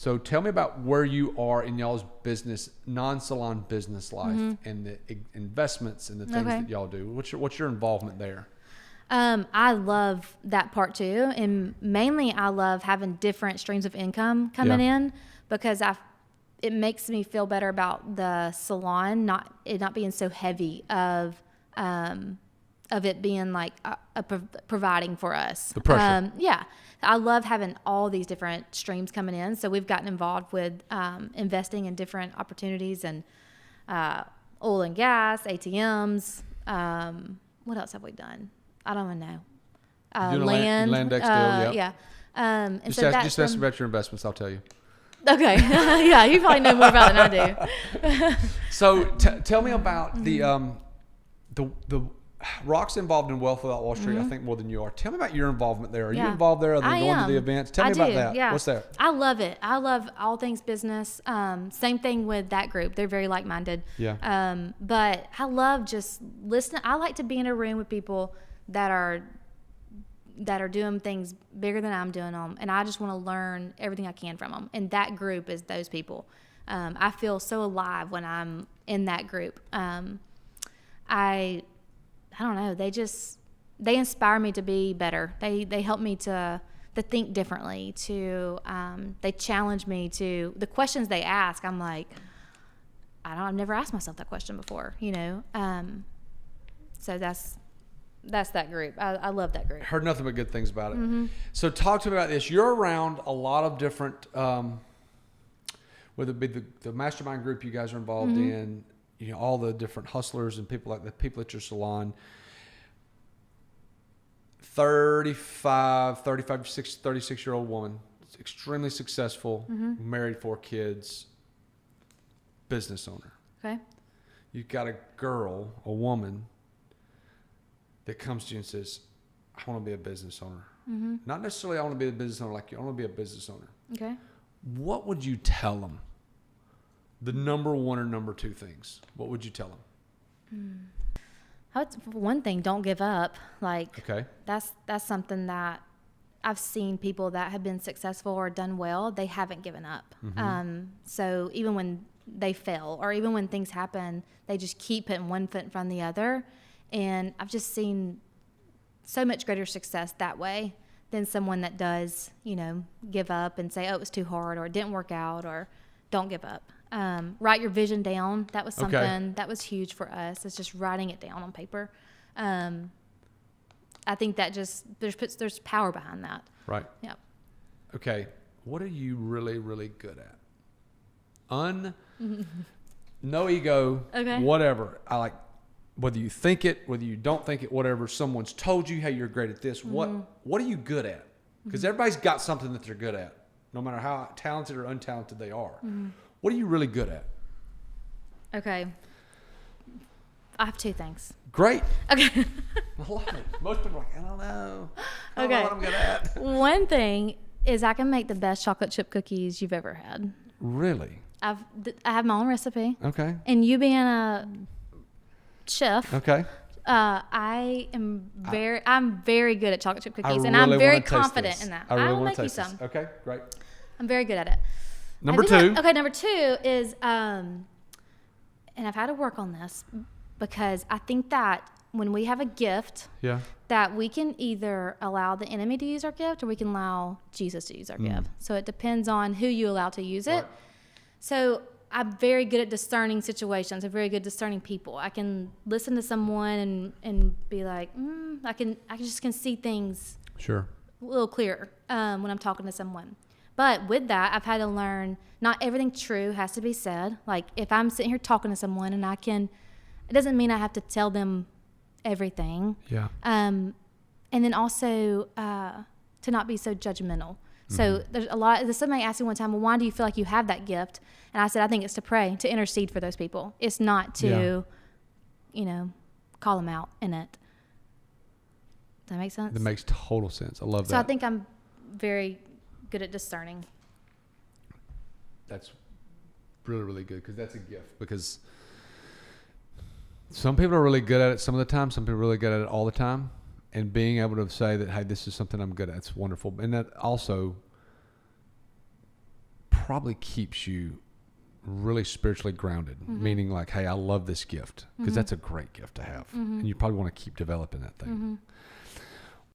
So tell me about where you are in y'all's business, non-salon business life, and the investments and the things that y'all do. What's your involvement there? I love that part too, and mainly I love having different streams of income coming in, because it makes me feel better about the salon not being so heavy of it being like providing for us. The pressure. I love having all these different streams coming in. So we've gotten involved with investing in different opportunities and oil and gas, ATMs. What else have we done? I don't even know. Land deal, yeah. Yeah. And Just so ask about your investments. I'll tell you. Okay. Yeah, you probably know more about it than I do. So tell me about the Rock's involved in Wealth Without Wall Street, I think, more than you are. Tell me about your involvement there. Are you involved there other than going to the events? Tell me about that. Yeah. What's that? I love it. I love all things business. Same thing with that group. They're very like-minded. Yeah. But I love just listening. I like to be in a room with people that are doing things bigger than I'm doing them, and I just want to learn everything I can from them. And that group is those people. I feel so alive when I'm in that group. I don't know. They inspire me to be better. They help me to think differently. They challenge me to the questions they ask. I'm like, I've never asked myself that question before. So that's that group. I love that group. Heard nothing but good things about it. So talk to me about this. You're around a lot of different, whether it be the mastermind group you guys are involved in, all the different hustlers and people the people at your salon. 36-year-old woman, extremely successful, married, 4 kids, business owner. Okay. You've got a woman that comes to you and says, I want to be a business owner. Not necessarily I want to be a business owner like you. I want to be a business owner. Okay. What would you tell them? The number one or number 2 things. What would you tell them? One thing, don't give up. Okay. That's something that I've seen people that have been successful or done well, they haven't given up. So even when they fail or even when things happen, they just keep putting one foot in front of the other. And I've just seen so much greater success that way than someone that does, give up and say, oh, it was too hard or it didn't work out, or don't give up. Write your vision down. That was something that was huge for us. It's just writing it down on paper. I think that just there's power behind that. Right. Yeah. Okay. What are you really, really good at? No ego. Okay. Whatever. I like whether you think it, whether you don't think it, whatever. Someone's told you, hey, you're great at this. What are you good at? Because everybody's got something that they're good at, no matter how talented or untalented they are. What are you really good at? Okay. I have 2 things. Great. Okay. I love it. Most people are like, I don't know. I don't know what I'm good at. One thing is I can make the best chocolate chip cookies you've ever had. Really? I have my own recipe. Okay. And you being a chef. Okay. I'm very good at chocolate chip cookies, and I'm very confident in that. I will make you some. Okay, great. I'm very good at it. Number 2. Number 2 is, and I've had to work on this because I think that when we have a gift, that we can either allow the enemy to use our gift or we can allow Jesus to use our gift. So it depends on who you allow to use it. Right. So I'm very good at discerning situations. I'm very good at discerning people. I can listen to someone and be like, I just can see things a little clearer when I'm talking to someone. But with that, I've had to learn not everything true has to be said. Like if I'm sitting here talking to someone and it doesn't mean I have to tell them everything. Yeah. And then also to not be so judgmental. So there's somebody asked me one time, well, why do you feel like you have that gift? And I said, I think it's to pray, to intercede for those people. It's not to, call them out in it. Does that make sense? That makes total sense. I love that. So I think I'm very good at discerning. That's really, really good because that's a gift. Because some people are really good at it some of the time. Some people are really good at it all the time. And being able to say that, hey, this is something I'm good at, it's wonderful. And that also probably keeps you really spiritually grounded, meaning like, hey, I love this gift, because that's a great gift to have. And you probably want to keep developing that thing.